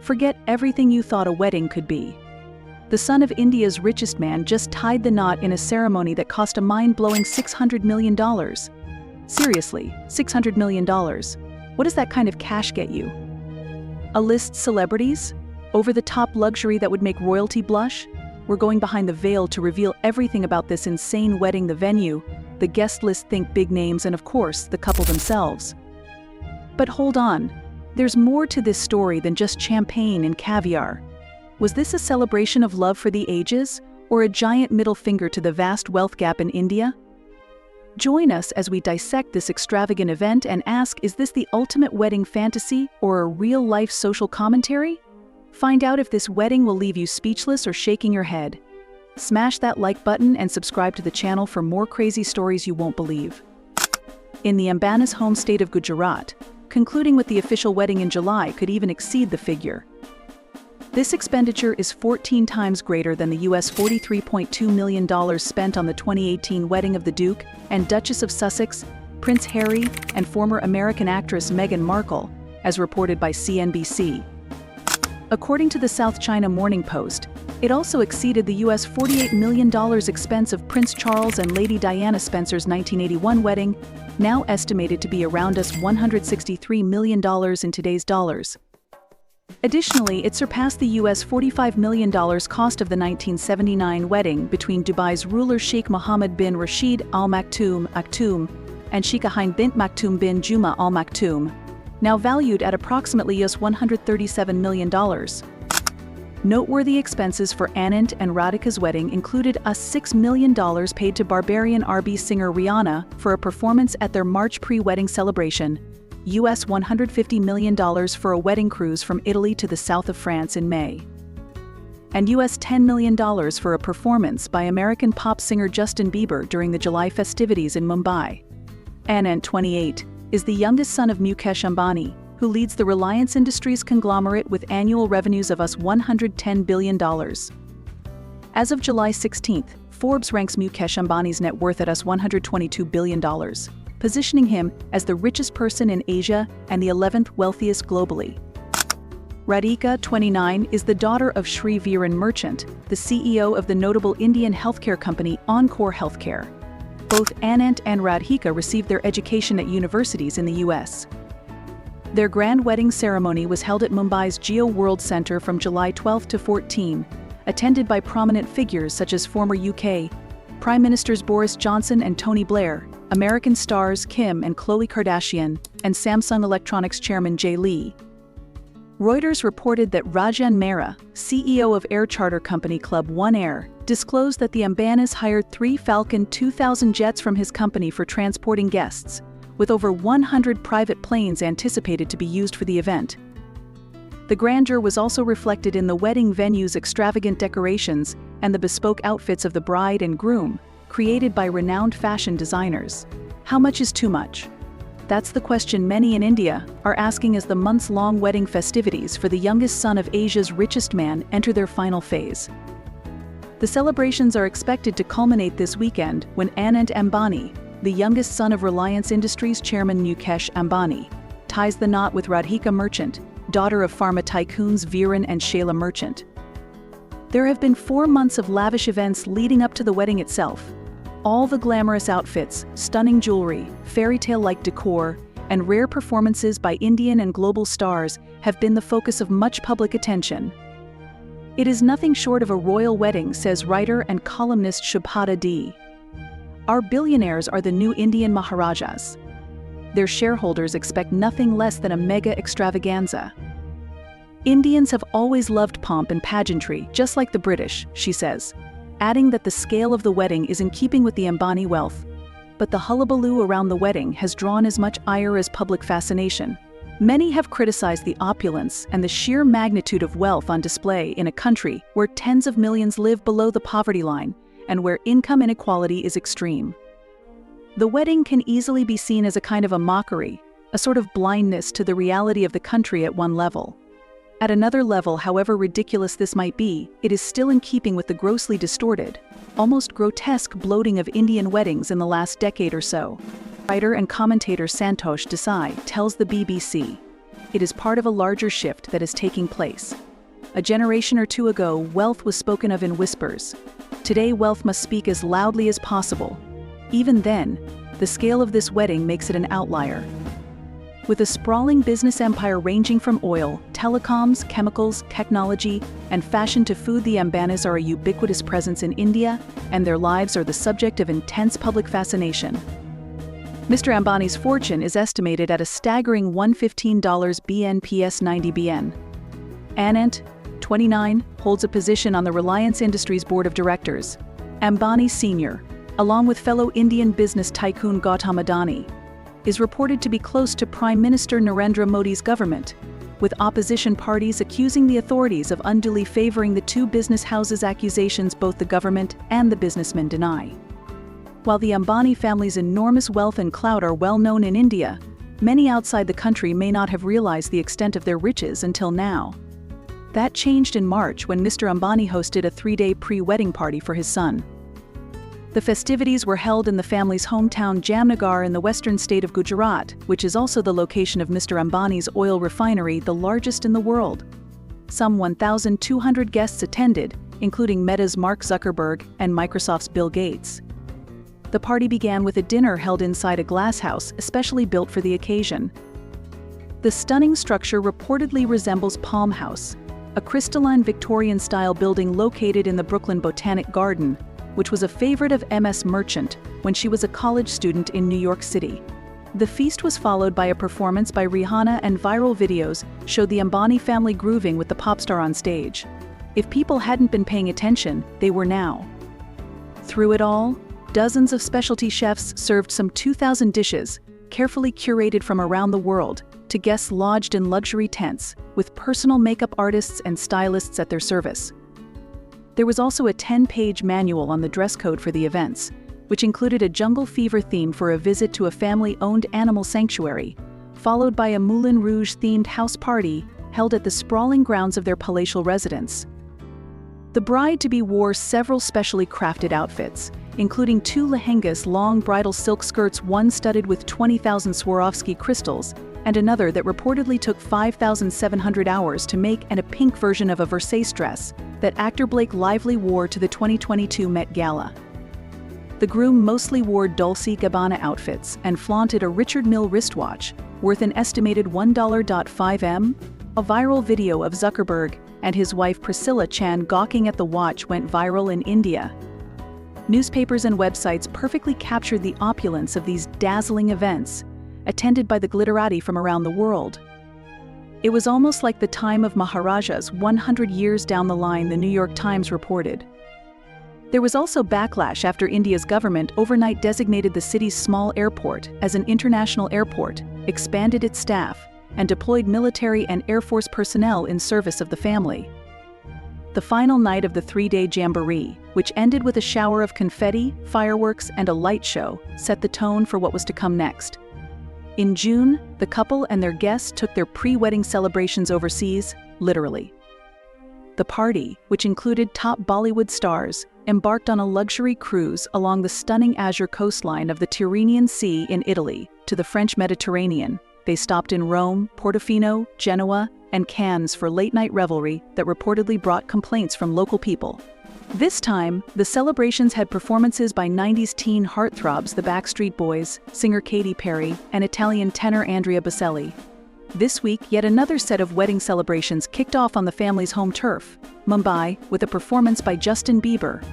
Forget everything you thought a wedding could be. The son of India's richest man just tied the knot in a ceremony that cost a mind-blowing $600 million. Seriously, $600 million. What does that kind of cash get you? A-list celebrities? Over-the-top luxury that would make royalty blush? We're going behind the veil to reveal everything about this insane wedding: the venue, the guest list, think big names, and of course, the couple themselves. But hold on, there's more to this story than just champagne and caviar. Was this a celebration of love for the ages, or a giant middle finger to the vast wealth gap in India? Join us as we dissect this extravagant event and ask, is this the ultimate wedding fantasy or a real-life social commentary? Find out if this wedding will leave you speechless or shaking your head. Smash that like button and subscribe to the channel for more crazy stories you won't believe. In the Ambani's home state of Gujarat, concluding with the official wedding in July could even exceed the figure. This expenditure is 14 times greater than the US $43.2 million spent on the 2018 wedding of the Duke and Duchess of Sussex, Prince Harry, and former American actress Meghan Markle, as reported by CNBC. According to the South China Morning Post, it also exceeded the US $48 million expense of Prince Charles and Lady Diana Spencer's 1981 wedding, now estimated to be around $163 million in today's dollars. Additionally, it surpassed the US $45 million cost of the 1979 wedding between Dubai's ruler Sheikh Mohammed bin Rashid Al Maktoum and Sheikha Hind bint Maktoum bin Juma Al Maktoum, now valued at approximately $137 million. Noteworthy expenses for Anant and Radhika's wedding included $6 million paid to Barbarian R&B singer Rihanna for a performance at their March pre-wedding celebration, US $150 million for a wedding cruise from Italy to the south of France in May, and US $10 million for a performance by American pop singer Justin Bieber during the July festivities in Mumbai. Anant, 28, is the youngest son of Mukesh Ambani, who leads the Reliance Industries conglomerate with annual revenues of $110 billion. As of July 16, Forbes ranks Mukesh Ambani's net worth at $122 billion. Positioning him as the richest person in Asia and the 11th wealthiest globally. Radhika, 29, is the daughter of Sri Viren Merchant, the CEO of the notable Indian healthcare company Encore Healthcare. Both Anant and Radhika received their education at universities in the US. Their grand wedding ceremony was held at Mumbai's Geo World Centre from July 12 to 14, attended by prominent figures such as former UK Prime Ministers Boris Johnson and Tony Blair, American stars Kim and Khloe Kardashian, and Samsung Electronics chairman Jay Lee. Reuters reported that Rajan Mehra, CEO of air charter company Club One Air, disclosed that the Ambanis hired 3 Falcon 2000 jets from his company for transporting guests, with over 100 private planes anticipated to be used for the event. The grandeur was also reflected in the wedding venue's extravagant decorations and the bespoke outfits of the bride and groom, created by renowned fashion designers. How much is too much? That's the question many in India are asking as the months-long wedding festivities for the youngest son of Asia's richest man enter their final phase. The celebrations are expected to culminate this weekend when Anant Ambani, the youngest son of Reliance Industries chairman Mukesh Ambani, ties the knot with Radhika Merchant, daughter of pharma tycoons Viren and Shayla Merchant. There have been 4 months of lavish events leading up to the wedding itself. All the glamorous outfits, stunning jewelry, fairy tale-like decor, and rare performances by Indian and global stars have been the focus of much public attention. It is nothing short of a royal wedding, says writer and columnist Shubhata D. Our billionaires are the new Indian Maharajas. Their shareholders expect nothing less than a mega extravaganza. Indians have always loved pomp and pageantry, just like the British, she says, adding that the scale of the wedding is in keeping with the Ambani wealth. But the hullabaloo around the wedding has drawn as much ire as public fascination. Many have criticized the opulence and the sheer magnitude of wealth on display in a country where tens of millions live below the poverty line and where income inequality is extreme. The wedding can easily be seen as a kind of a mockery, a sort of blindness to the reality of the country at one level. At another level, however ridiculous this might be, it is still in keeping with the grossly distorted, almost grotesque bloating of Indian weddings in the last decade or so. Writer and commentator Santosh Desai tells the BBC. it is part of a larger shift that is taking place. A generation or two ago, wealth was spoken of in whispers. Today, wealth must speak as loudly as possible. Even then, the scale of this wedding makes it an outlier. With a sprawling business empire ranging from oil, telecoms, chemicals, technology, and fashion to food, the Ambanis are a ubiquitous presence in India, and their lives are the subject of intense public fascination. Mr. Ambani's fortune is estimated at a staggering $115 BNPS 90 BN. Anant, 29, holds a position on the Reliance Industries board of directors. Ambani Sr., along with fellow Indian business tycoon Gautam Adani, is reported to be close to Prime Minister Narendra Modi's government, with opposition parties accusing the authorities of unduly favoring the two business houses, accusations both the government and the businessmen deny. While the Ambani family's enormous wealth and clout are well known in India, many outside the country may not have realized the extent of their riches until now. That changed in March when Mr. Ambani hosted a 3-day pre-wedding party for his son. The festivities were held in the family's hometown Jamnagar in the western state of Gujarat, which is also the location of Mr. Ambani's oil refinery, the largest in the world. Some 1,200 guests attended, including Meta's Mark Zuckerberg and Microsoft's Bill Gates. The party began with a dinner held inside a glasshouse especially built for the occasion. The stunning structure reportedly resembles Palm House, a crystalline Victorian-style building located in the Brooklyn Botanic Garden, which was a favorite of MS Merchant when she was a college student in New York City. The feast was followed by a performance by Rihanna, and viral videos showed the Ambani family grooving with the pop star on stage. If people hadn't been paying attention, they were now. Through it all, dozens of specialty chefs served some 2,000 dishes, carefully curated from around the world, to guests lodged in luxury tents, with personal makeup artists and stylists at their service. There was also a 10-page manual on the dress code for the events, which included a jungle fever theme for a visit to a family-owned animal sanctuary, followed by a Moulin Rouge-themed house party held at the sprawling grounds of their palatial residence. The bride-to-be wore several specially crafted outfits, including 2 lehengas, long bridal silk skirts, one studded with 20,000 Swarovski crystals, and another that reportedly took 5,700 hours to make, and a pink version of a Versace dress that actor Blake Lively wore to the 2022 Met Gala. The groom mostly wore Dolce & Gabbana outfits and flaunted a Richard Mille wristwatch, worth an estimated $1.5 M. A viral video of Zuckerberg and his wife Priscilla Chan gawking at the watch went viral in India. Newspapers and websites perfectly captured the opulence of these dazzling events, attended by the glitterati from around the world. It was almost like the time of Maharajas 100 years down the line, the New York Times reported. There was also backlash after India's government overnight designated the city's small airport as an international airport, expanded its staff, and deployed military and Air Force personnel in service of the family. The final night of the 3-day jamboree, which ended with a shower of confetti, fireworks, and a light show, set the tone for what was to come next. In June, the couple and their guests took their pre-wedding celebrations overseas, literally. The party, which included top Bollywood stars, embarked on a luxury cruise along the stunning azure coastline of the Tyrrhenian Sea in Italy to the French Mediterranean. They stopped in Rome, Portofino, Genoa, and Cannes for late-night revelry that reportedly brought complaints from local people. This time, the celebrations had performances by 90s teen heartthrobs the Backstreet Boys, singer Katy Perry, and Italian tenor Andrea Bocelli. This week, yet another set of wedding celebrations kicked off on the family's home turf, Mumbai, with a performance by Justin Bieber.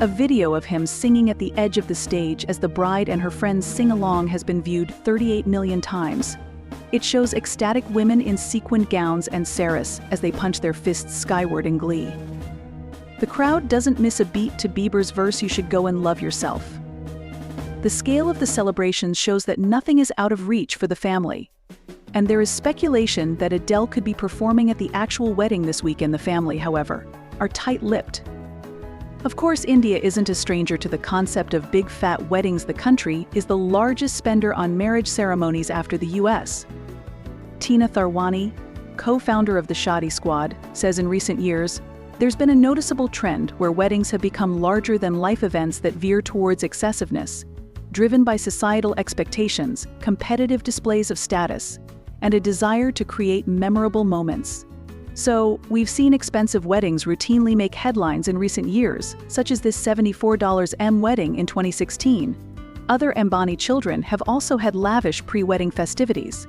A video of him singing at the edge of the stage as the bride and her friends sing along has been viewed 38 million times. It shows ecstatic women in sequined gowns and saris as they punch their fists skyward in glee. The crowd doesn't miss a beat to Bieber's verse, "You should go and love yourself." The scale of the celebrations shows that nothing is out of reach for the family. And there is speculation that Adele could be performing at the actual wedding this weekend. The family, however, are tight-lipped. Of course, India isn't a stranger to the concept of big fat weddings. The country is the largest spender on marriage ceremonies after the US. Tina Tharwani, co-founder of the Shadi Squad, says in recent years, there's been a noticeable trend where weddings have become larger-than-life events that veer towards excessiveness, driven by societal expectations, competitive displays of status, and a desire to create memorable moments. So, we've seen expensive weddings routinely make headlines in recent years, such as this $74 wedding in 2016. Other Ambani children have also had lavish pre-wedding festivities.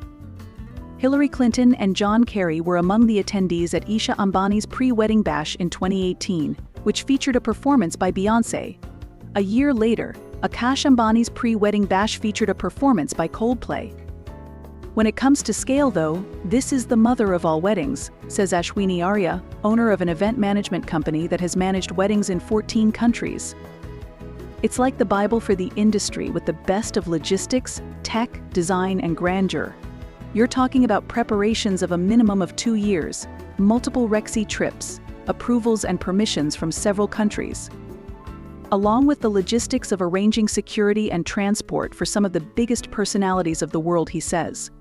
Hillary Clinton and John Kerry were among the attendees at Isha Ambani's pre-wedding bash in 2018, which featured a performance by Beyoncé. A year later, Mukesh Ambani's pre-wedding bash featured a performance by Coldplay. When it comes to scale though, this is the mother of all weddings, says Ashwini Arya, owner of an event management company that has managed weddings in 14 countries. It's like the Bible for the industry with the best of logistics, tech, design, and grandeur. You're talking about preparations of a minimum of 2 years, multiple Rexy trips, approvals and permissions from several countries, along with the logistics of arranging security and transport for some of the biggest personalities of the world, he says.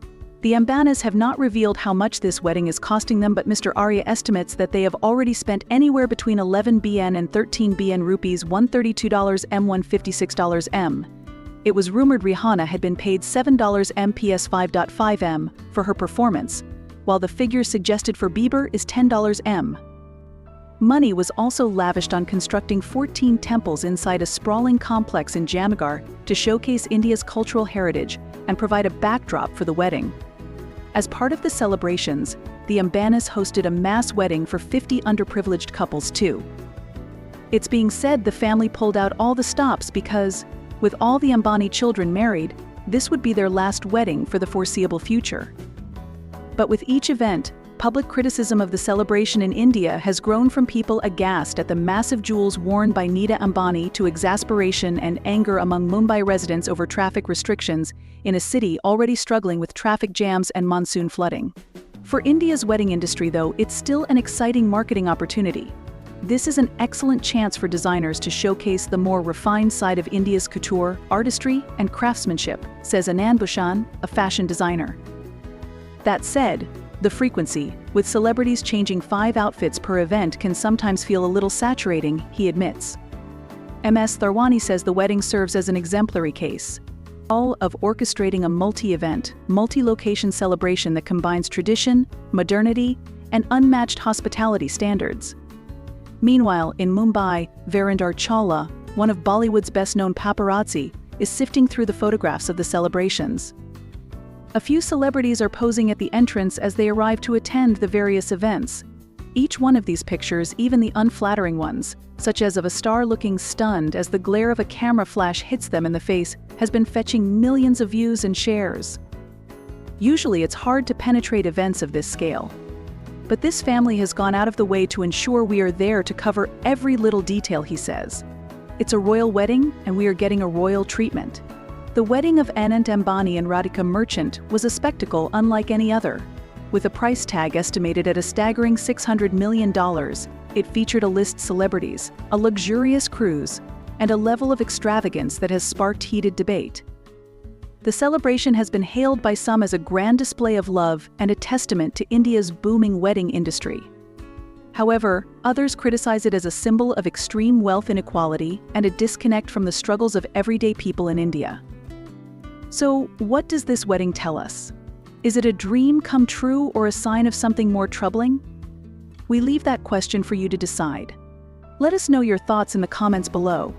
The Ambanis have not revealed how much this wedding is costing them, but Mr. Arya estimates that they have already spent anywhere between 11 BN and 13 BN rupees, $132 M, $156 M. It was rumored Rihanna had been paid $7 M PS 5.5 M for her performance, while the figure suggested for Bieber is $10 M. Money was also lavished on constructing 14 temples inside a sprawling complex in Jamnagar to showcase India's cultural heritage and provide a backdrop for the wedding. As part of the celebrations, the Ambanis hosted a mass wedding for 50 underprivileged couples too. It's being said the family pulled out all the stops because, with all the Ambani children married, this would be their last wedding for the foreseeable future. But with each event, public criticism of the celebration in India has grown from people aghast at the massive jewels worn by Nita Ambani to exasperation and anger among Mumbai residents over traffic restrictions in a city already struggling with traffic jams and monsoon flooding. For India's wedding industry though, it's still an exciting marketing opportunity. This is an excellent chance for designers to showcase the more refined side of India's couture, artistry, and craftsmanship, says Anant Ambani, a fashion designer. That said, the frequency, with celebrities changing 5 outfits per event, can sometimes feel a little saturating, he admits. MS Tharwani says the wedding serves as an exemplary case of orchestrating a multi-event, multi-location celebration that combines tradition, modernity, and unmatched hospitality standards. Meanwhile, in Mumbai, Varinder Chawla, one of Bollywood's best-known paparazzi, is sifting through the photographs of the celebrations. A few celebrities are posing at the entrance as they arrive to attend the various events. Each one of these pictures, even the unflattering ones, such as of a star looking stunned as the glare of a camera flash hits them in the face, has been fetching millions of views and shares. Usually it's hard to penetrate events of this scale. But this family has gone out of the way to ensure we are there to cover every little detail, he says. It's a royal wedding, and we are getting a royal treatment. The wedding of Anant Ambani and Radhika Merchant was a spectacle unlike any other. With a price tag estimated at a staggering $600 million, it featured A-list celebrities, a luxurious cruise, and a level of extravagance that has sparked heated debate. The celebration has been hailed by some as a grand display of love and a testament to India's booming wedding industry. However, others criticize it as a symbol of extreme wealth inequality and a disconnect from the struggles of everyday people in India. So, what does this wedding tell us? Is it a dream come true or a sign of something more troubling? We leave that question for you to decide. Let us know your thoughts in the comments below.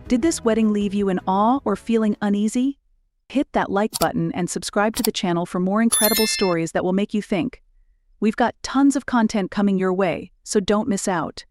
Did this wedding leave you in awe or feeling uneasy? Hit that like button and subscribe to the channel for more incredible stories that will make you think. We've got tons of content coming your way, so don't miss out.